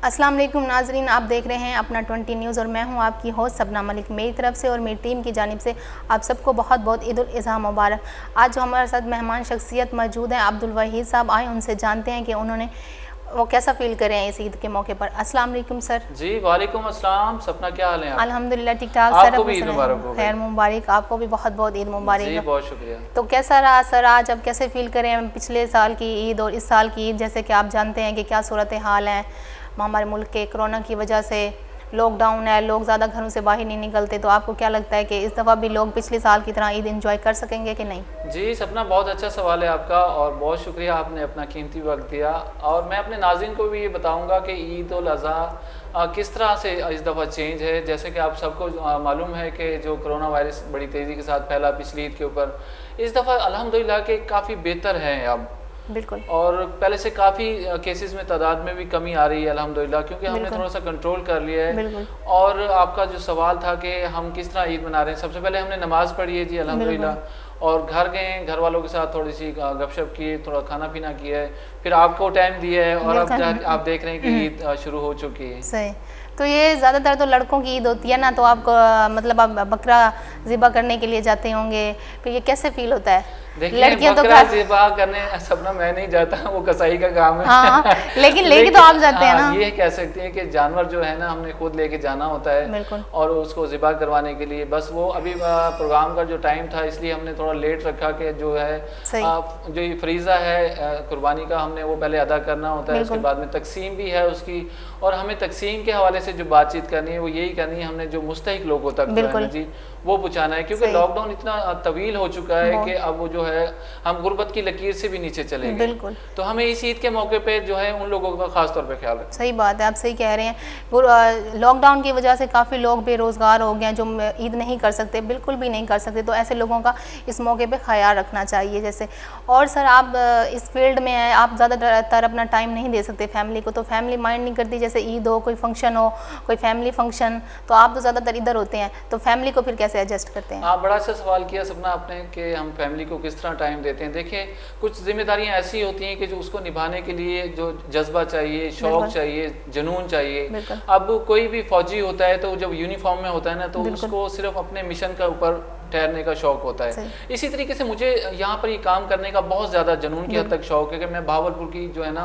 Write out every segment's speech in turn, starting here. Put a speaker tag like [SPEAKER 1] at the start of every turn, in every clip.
[SPEAKER 1] अस्सलाम वालेकुम नाजरीन, आप देख रहे हैं अपना 20 न्यूज़ और मैं हूं आपकी होस्ट सबना मलिक। मेरी तरफ से और मेरी टीम की जानिब से आप सबको बहुत बहुत ईद उल अज़हा मुबारक। आज जो हमारे साथ मेहमान शख्सियत मौजूद हैं अब्दुल वहीद साहब, आए उनसे जानते हैं कि उन्होंने वो कैसा फील कर रहे हैं इस ईद के मौके पर। अस्सलाम वालेकुम सर।
[SPEAKER 2] जी वालेकुम अस्सलाम। सपना क्या हाल है आप?
[SPEAKER 1] अल्हम्दुलिल्लाह ठीक ठाक सर।
[SPEAKER 2] आपको भी ईद मुबारक हो।
[SPEAKER 1] खैर मुबारक, आपको भी बहुत बहुत ईद मुबारक।
[SPEAKER 2] जी बहुत शुक्रिया।
[SPEAKER 1] तो कैसा रहा सर आज, अब कैसे फील करें पिछले साल की ईद और इस साल की ईद? जैसे कि आप जानते हैं कि क्या सूरत हाल है हमारे मुल्क के, कोरोना की वजह से लॉकडाउन है, लोग ज़्यादा घरों से बाहर नहीं निकलते। तो आपको क्या लगता है कि इस दफ़ा भी लोग पिछले साल की तरह ईद एंजॉय कर सकेंगे कि नहीं?
[SPEAKER 2] जी सपना, बहुत अच्छा सवाल है आपका और बहुत शुक्रिया आपने अपना कीमती वक्त दिया। और मैं अपने नाज़रीन को भी ये बताऊंगा कि ईद उल अज़हा किस तरह से इस दफ़ा चेंज है। जैसे कि आप सबको मालूम है कि जो कोरोना वायरस बड़ी तेज़ी के साथ फैला पिछली ईद के ऊपर, इस दफ़ा अल्हम्दुलिल्लाह के काफ़ी बेहतर है अब।
[SPEAKER 1] बिल्कुल।
[SPEAKER 2] और पहले से काफ़ी केसेस में तादाद में भी कमी आ रही है अल्हम्दुलिल्लाह, क्योंकि हमने थोड़ा सा कंट्रोल कर लिया है। और आपका जो सवाल था कि हम किस तरह ईद मना रहे हैं, सबसे पहले हमने नमाज़ पढ़ी है जी अल्हम्दुलिल्लाह, और घर गए, घर वालों के साथ थोड़ी सी गपशप की, थोड़ा खाना पीना किया है, फिर आपको टाइम दिया है और अब आप देख रहे हैं कि ईद शुरू हो चुकी है।
[SPEAKER 1] सही। तो ये ज़्यादातर तो लड़कों की ईद होती है ना, तो आपको मतलब आप बकरा ज़िबा करने के लिए जाते होंगे, फिर ये कैसे फील होता है?
[SPEAKER 2] लड़कियां तो बकरा ज़िबा करने सपना मैं नहीं जाता, वो कसाई का काम है।
[SPEAKER 1] हाँ, लेकिन लेके तो आप जाते हैं ना।
[SPEAKER 2] ये कह सकते हैं कि जानवर जो है ना हमने खुद लेके जाना होता है और उसको ज़िबा करवाने के लिए। बस वो अभी प्रोग्राम का जो टाइम था इसलिए हमने थोड़ा लेट रखा कि जो है जो ये फरीज़ा है कुर्बानी का हमने वो पहले अदा करना होता है, उसके बाद में तकसीम भी है उसकी। और हमें तकसीम के हवाले से जो बातचीत करनी है वो यही करनी है, हमने जो मुस्तहिक लोगों तक जो है जी वो पहुँचाना है, क्योंकि लॉकडाउन इतना तवील हो चुका है कि अब वो जो है हम गुर्बत की लकीर से भी नीचे चले गए।
[SPEAKER 1] बिल्कुल।
[SPEAKER 2] तो हमें इस ईद के मौके पे जो है उन लोगों का खास तौर पे ख्याल रखना।
[SPEAKER 1] सही बात है, आप सही कह रहे हैं। लॉकडाउन की वजह से काफ़ी लोग बेरोज़गार हो गए हैं जो ईद नहीं कर सकते, बिल्कुल भी नहीं कर सकते। तो ऐसे लोगों का इस मौके पे ख्याल रखना चाहिए। जैसे और सर आप इस फील्ड में हैं, आप ज़्यादातर अपना टाइम नहीं दे सकते फैमिली को, तो फैमिली माइंड नहीं करती। जैसे ईद हो, कोई फंक्शन हो, कोई फैमिली फंक्शन, तो आप तो ज़्यादातर इधर होते हैं, तो फैमिली को फिर कैसे एडजस्ट करते हैं?
[SPEAKER 2] हाँ, बड़ा अच्छा सवाल किया सपना आपने कि हम फैमिली को किस तरह टाइम देते हैं। देखिए कुछ जिम्मेदारियां ऐसी होती हैं कि जो उसको निभाने के लिए जो जज्बा चाहिए, शौक चाहिए, जुनून चाहिए। अब कोई भी फौजी होता है तो जब यूनिफॉर्म में होता है ना तो उसको सिर्फ अपने मिशन का ऊपर ठहरने का शौक होता है। इसी तरीके से मुझे यहाँ पर ये काम करने का बहुत ज़्यादा जुनून की हद तक शौक है कि मैं भावलपुर की जो है ना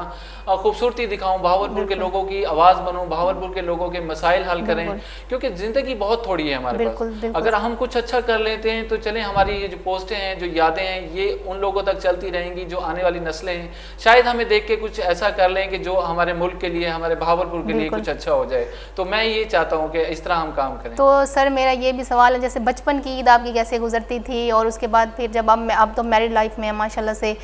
[SPEAKER 2] खूबसूरती दिखाऊं, भावलपुर के लोगों की आवाज़ बनूं, भावलपुर के लोगों के मसाइल हल करें, क्योंकि ज़िंदगी बहुत थोड़ी है हमारे पास। अगर हम कुछ अच्छा कर लेते हैं तो चलें, हमारी ये जो पोस्टें हैं, जो यादें हैं, ये उन लोगों तक चलती रहेंगी जो आने वाली नस्लें हैं। शायद हमें देख के कुछ ऐसा कर लें कि जो हमारे मुल्क के लिए, हमारे भावलपुर के लिए कुछ अच्छा हो जाए। तो मैं ये चाहता हूँ कि इस तरह हम काम करें।
[SPEAKER 1] तो सर मेरा ये भी सवाल है, जैसे बचपन की ईद आपकी कैसे गुजरती थी और उसके बाद फिर जब अब तो मैरिड लाइफ में है माशाल्लाह से,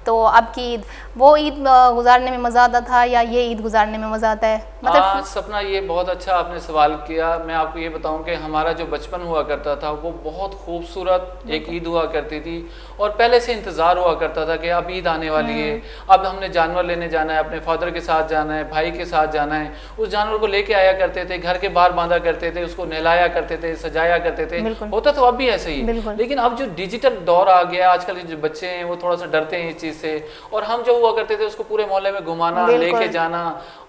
[SPEAKER 1] तो आपकी ईद, वो ईद गुजारने में मज़ा आता था या ये ईद गुजारने में मज़ा आता है? मतलब
[SPEAKER 2] सपना ये बहुत अच्छा आपने सवाल किया। मैं आपको ये बताऊं कि हमारा जो बचपन हुआ करता था वो बहुत खूबसूरत एक ईद हुआ करती थी और पहले से इंतज़ार हुआ करता था कि अब ईद आने वाली है, अब हमने जानवर लेने जाना है, अपने फादर के साथ जाना है, भाई के साथ जाना है। उस जानवर को लेके आया करते थे, घर के बाहर बांधा करते थे, उसको नहलाया करते थे, सजाया करते थे। होता तो अब भी ऐसे ही, लेकिन अब जो डिजिटल दौर आ गया, आजकल के जो बच्चे हैं वो थोड़ा सा डरते हैं इस चीज़ से। और हम जो हुआ करते थे उसको पूरे मोहल्ले में घुमाना, लेके जाना,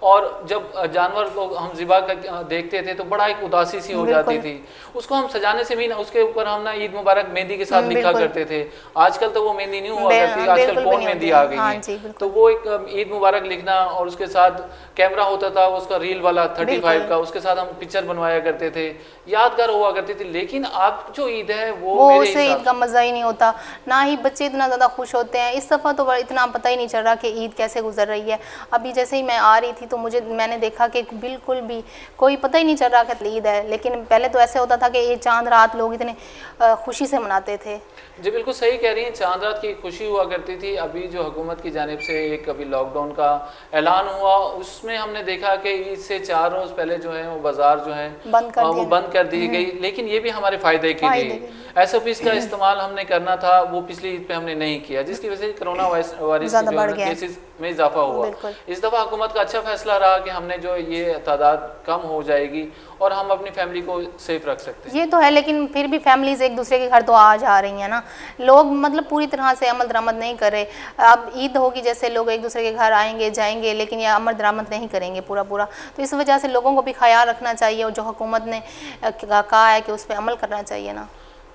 [SPEAKER 2] और जब जानवर को हम ज़िबा देखते थे तो बड़ा एक उदासी सी हो जाती थी। उसको हम सजाने से भी ना, उसके ऊपर हम ना ईद मुबारक मेहंदी के साथ लिखा करते थे। आजकल तो वो मेहंदी नहीं हुआ करती, आजकल कौन मेहंदी आ गई है। तो वो एक ईद मुबारक लिखना और उसके साथ कैमरा होता था उसका रील वाला 35 का, उसके साथ हम पिक्चर बनवाया करते थे, यादगार हुआ करती थी। लेकिन अब जो ईद है वो
[SPEAKER 1] उससे ईद का मज़ा ही नहीं होता, ना ही बच्चे इतना ज़्यादा खुश होते हैं। इस दफ़ा तो इतना पता ही नहीं चल रहा कि ईद कैसे गुजर रही है। अभी जैसे ही मैं आ रही थी तो मैंने देखा कि बिल्कुल भी कोई पता ही नहीं चल रहा कि ईद है। लेकिन पहले तो ऐसे होता था कि ये चांद रात लोग इतने खुशी से मनाते थे।
[SPEAKER 2] जी बिल्कुल सही कह रही हैं, चांद रात की खुशी हुआ करती थी। अभी जो हुकूमत की जानिब से एक अभी लॉकडाउन का ऐलान हुआ, उसमें हमने देखा कि ईद से 4 रोज़ पहले जो है वो बाज़ार जो है वो बंद कर दी गई। लेकिन ये भी हमारे फ़ायदे के लिए, SOPs का इस्तेमाल हमने करना था, वो पिछली ईद पे हमने नहीं किया, जिसकी वजह से कोरोना वायरस के केसेस में इजाफा हुआ। इस दफ़ा हुकूमत का अच्छा फैसला रहा कि हमने जो ये तादाद कम हो जाएगी और हम अपनी फैमिली को सेफ रख सकते हैं।
[SPEAKER 1] ये तो है, लेकिन फिर भी फैमिलीज एक दूसरे के घर तो आ जा रही हैं ना, लोग मतलब पूरी तरह से अमल दरामद नहीं कर रहे। अब ईद होगी, जैसे लोग एक दूसरे के घर आएंगे जाएंगे, लेकिन ये अमल दरामद नहीं करेंगे पूरा, तो इस वजह से लोगों को भी ख्याल रखना चाहिए और जो हुकूमत ने कहा है कि उस पर अमल करना चाहिए ना।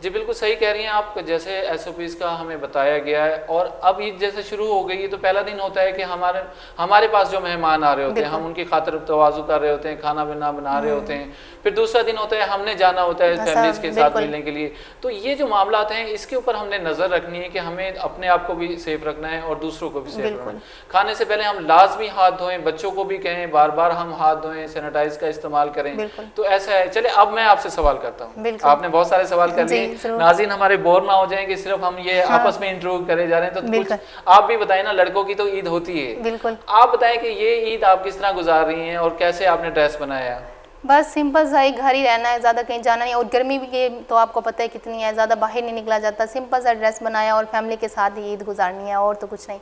[SPEAKER 2] जी बिल्कुल सही कह रही हैं आप, जैसे SOPs का हमें बताया गया है। और अब ईद जैसे शुरू हो गई है तो पहला दिन होता है कि हमारे पास जो मेहमान आ रहे होते हैं, हम उनकी खातिर तवाज़ु कर रहे होते हैं, खाना पीना बना रहे होते हैं। फिर दूसरा दिन होता है हमने जाना होता है फैमिलीज के साथ मिलने के लिए। तो ये जो मामलात हैं इसके ऊपर हमने नज़र रखनी है कि हमें अपने आप को भी सेफ रखना है और दूसरों को भी सेफ रखना है। खाने से पहले हम लाजमी हाथ धोएं, बच्चों को भी कहें बार बार हम हाथ धोएं, सैनिटाइज का इस्तेमाल करें। तो ऐसा है। चले अब मैं आपसे सवाल करता हूँ, आपने बहुत सारे सवाल कर लिए, नाज़रीन हमारे बोर ना हो जाएंगे सिर्फ हम ये आपस में इंटरव्यू करे जा रहे हैं। तो कुछ आप भी बताएं ना, लड़कों की तो ईद होती है,
[SPEAKER 1] बिल्कुल
[SPEAKER 2] आप बताएं कि ये ईद आप किस तरह गुजार रही हैं और कैसे आपने ड्रेस बनाया?
[SPEAKER 1] बस सिंपल सा ही, घर ही रहना है, ज़्यादा कहीं जाना नहीं, और गर्मी भी तो आपको पता है कितनी है, ज़्यादा बाहर नहीं निकला जाता। सिंपल सा ड्रेस बनाया और फैमिली के साथ ही ईद गुजारनी है, और तो कुछ नहीं।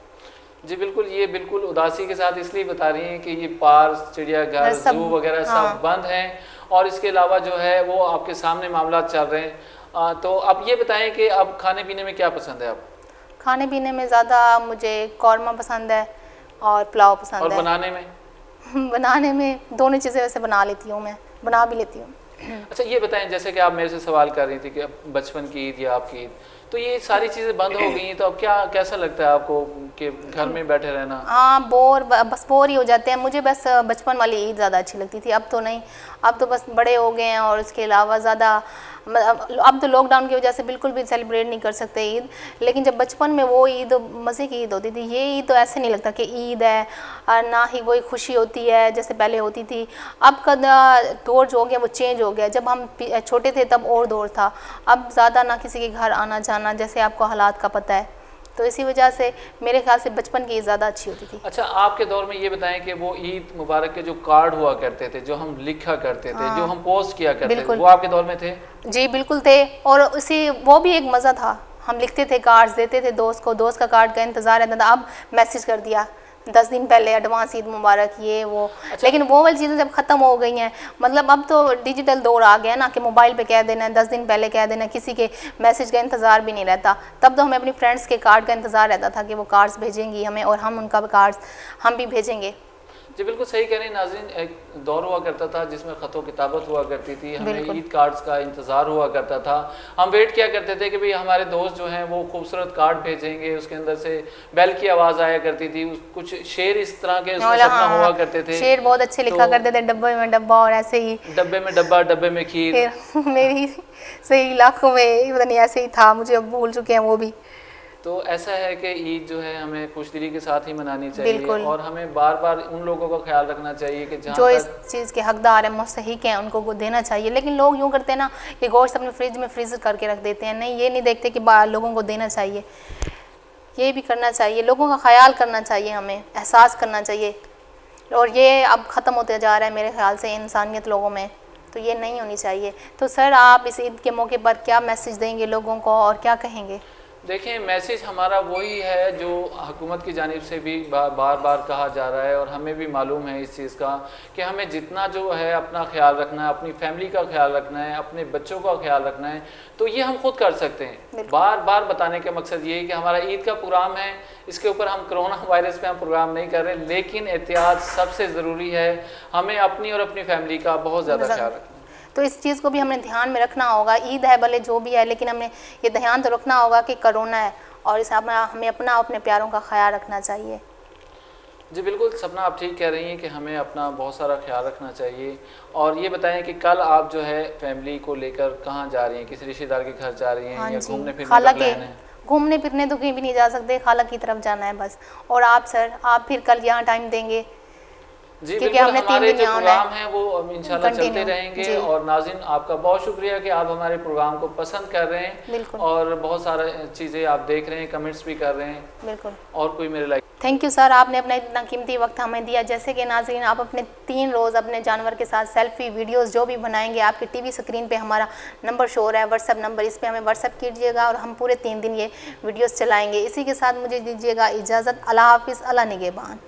[SPEAKER 2] जी बिल्कुल, ये बिल्कुल उदासी के साथ इसलिए बता रही हैं कि ये पार्क, चिड़ियाघर, जू वगैरह सब बंद हैं और इसके अलावा जो है वो आपके सामने मामला चल रहे हैं। तो अब ये बताएं कि अब खाने पीने में क्या पसंद है? आप
[SPEAKER 1] खाने पीने में ज़्यादा मुझे कौरमा पसंद है और पुलाव पसंद है।
[SPEAKER 2] और बनाने में?
[SPEAKER 1] बनाने में दोनों चीज़ें वैसे बना लेती हूँ, मैं बना भी लेती हूँ।
[SPEAKER 2] अच्छा ये बताएं, जैसे कि आप मेरे से सवाल कर रही थी कि बचपन की ईद या आपकी ईद, तो ये सारी चीज़ें बंद हो गई हैं, तो अब कैसा लगता है आपको कि घर में बैठे रहना?
[SPEAKER 1] हाँ, बस बोर ही हो जाते हैं। मुझे बस बचपन वाली ईद ज़्यादा अच्छी लगती थी, अब तो नहीं, अब तो बस बड़े हो गए हैं और उसके अलावा ज़्यादा अब तो लॉकडाउन की वजह से बिल्कुल भी सेलिब्रेट नहीं कर सकते ईद। लेकिन जब बचपन में वो ईद मज़े की ईद होती थी, ये ईद तो ऐसे नहीं लगता कि ईद है, ना ही वही खुशी होती है जैसे पहले होती थी। अब का दौर जो हो गया वो चेंज हो गया। जब हम छोटे थे तब और दौर था, अब ज़्यादा ना किसी के घर आना जाना, जैसे आपको हालात का पता है, तो इसी वजह से मेरे ख्याल से बचपन की ईद ज़्यादा अच्छी होती थी।
[SPEAKER 2] अच्छा आपके दौर में ये बताएं कि वो ईद मुबारक के जो कार्ड हुआ करते थे, जो हम लिखा करते थे, जो हम पोस्ट किया करते थे, वो आपके दौर में थे? जी
[SPEAKER 1] बिल्कुल थे, और वो भी एक मज़ा था। हम लिखते थे, कार्ड्स देते थे दोस्त को, दोस्त का कार्ड का इंतज़ार रहता था। अब मैसेज कर दिया 10 दिन पहले, एडवांस ईद मुबारक, ये वो। अच्छा। लेकिन वो वाली चीज़ें जब ख़त्म हो गई हैं, मतलब अब तो डिजिटल दौर आ गया ना कि मोबाइल पे कह देना है, 10 दिन पहले कह देना, किसी के मैसेज का इंतज़ार भी नहीं रहता। तब तो हमें अपनी फ्रेंड्स के कार्ड का इंतज़ार रहता था कि वो कार्ड्स भेजेंगी हमें और हम उनका कार्ड्स हम भी भेजेंगे।
[SPEAKER 2] जी बिल्कुल सही कह रही हैं नाज़रीन, एक दौर हुआ करता था जिसमें ख़तों किताबत हुआ करती थी, हमें ईद कार्ड्स का इंतज़ार हुआ करता था। हम वेट किया करते थे कि भाई हमारे दोस्त जो हैं वो खूबसूरत कार्ड भेजेंगे, उसके अंदर से बेल की आवाज़ आया करती थी, कुछ शेर इस तरह के उसमें सपना हुआ करते थे।
[SPEAKER 1] शेर बहुत अच्छे लिखा करते थे, डब्बे में डब्बा, और ऐसे ही
[SPEAKER 2] डब्बे में डब्बा, डब्बे में खीर।
[SPEAKER 1] मेरी सही इलाकों में पता नहीं ऐसे ही था, मुझे अब भूल चुके हैं वो भी।
[SPEAKER 2] तो ऐसा है कि ईद जो है हमें खुशदिली के साथ ही मनानी चाहिए और हमें बार बार उन लोगों का ख्याल रखना चाहिए कि जो इस
[SPEAKER 1] चीज़ के हकदार हैं, मुस्तहिक हैं, उनको को देना चाहिए। लेकिन लोग यूँ करते हैं ना कि गोश्त अपने फ्रिज में फ्रीज़ करके रख देते हैं, नहीं, ये नहीं देखते कि लोगों को देना चाहिए। ये भी करना चाहिए, लोगों का ख्याल करना चाहिए, हमें एहसास करना चाहिए। और ये अब ख़त्म होते जा रहा है मेरे ख्याल से इंसानियत लोगों में, तो ये नहीं होनी चाहिए। तो सर आप इस ईद के मौके पर क्या मैसेज देंगे लोगों को और क्या कहेंगे?
[SPEAKER 2] देखिए मैसेज हमारा वही है जो हुकूमत की जानिब से भी बार बार कहा जा रहा है और हमें भी मालूम है इस चीज़ का कि हमें जितना जो है अपना ख्याल रखना है, अपनी फैमिली का ख्याल रखना है, अपने बच्चों का ख्याल रखना है, तो ये हम खुद कर सकते हैं। बार बार बताने का मकसद ये है कि हमारा ईद का प्रोग्राम है, इसके ऊपर हम कोरोना वायरस पे हम प्रोग्राम नहीं कर रहे, लेकिन एहतियात सबसे ज़रूरी है। हमें अपनी और अपनी फैमिली का बहुत ज़्यादा ख्याल रखना है।
[SPEAKER 1] तो इस चीज़ को भी हमें ध्यान में रखना होगा। ईद है भले जो भी है, लेकिन हमें ये ध्यान तो रखना होगा कि कोरोना है और इस हमें अपने प्यारों का ख्याल रखना चाहिए।
[SPEAKER 2] जी बिल्कुल सपना, आप ठीक कह रही हैं कि हमें अपना बहुत सारा ख्याल रखना चाहिए। और ये बताएं कि कल आप जो है फैमिली को लेकर कहाँ जा रही हैं? किसी रिश्तेदार के घर जा रही हैं?
[SPEAKER 1] हाँ,
[SPEAKER 2] या घूमने फिरने का प्लान है?
[SPEAKER 1] घूमने फिरने तो कहीं भी नहीं जा सकते, खाला की तरफ जाना है बस। और आप सर, आप फिर कल यहाँ टाइम देंगे?
[SPEAKER 2] जी
[SPEAKER 1] क्योंकि
[SPEAKER 2] बिल्कुल,
[SPEAKER 1] हमने 3
[SPEAKER 2] हमारे
[SPEAKER 1] दिन
[SPEAKER 2] जो
[SPEAKER 1] यहाँ होना
[SPEAKER 2] प्रोग्राम
[SPEAKER 1] है
[SPEAKER 2] हैं वो अब इंशाल्लाह चलते
[SPEAKER 1] कंटिन्यू।
[SPEAKER 2] रहेंगे।
[SPEAKER 1] जी
[SPEAKER 2] और नाज़रीन, आपका बहुत शुक्रिया कि आप हमारे प्रोग्राम को पसंद कर रहे हैं
[SPEAKER 1] बिल्कुल
[SPEAKER 2] और बहुत सारा चीज़ें आप देख रहे हैं, कमेंट्स भी कर रहे हैं।
[SPEAKER 1] बिल्कुल।
[SPEAKER 2] और कोई मेरे लाइक
[SPEAKER 1] थैंक यू सर, आपने अपना इतना कीमती वक्त हमें दिया। जैसे कि नाज़रीन, आप अपने 3 रोज़ अपने जानवर के साथ सेल्फी वीडियोस जो भी बनाएंगे, आपके टीवी स्क्रीन पे हमारा नंबर शो हो रहा है, व्हाट्सअप नंबर, इस पे हमें व्हाट्सअप कीजिएगा और हम पूरे 3 दिन ये वीडियोस चलाएंगे। इसी के साथ मुझे दीजिएगा इजाज़त। अल्लाह हाफिज़, अल्लाह निगहबान।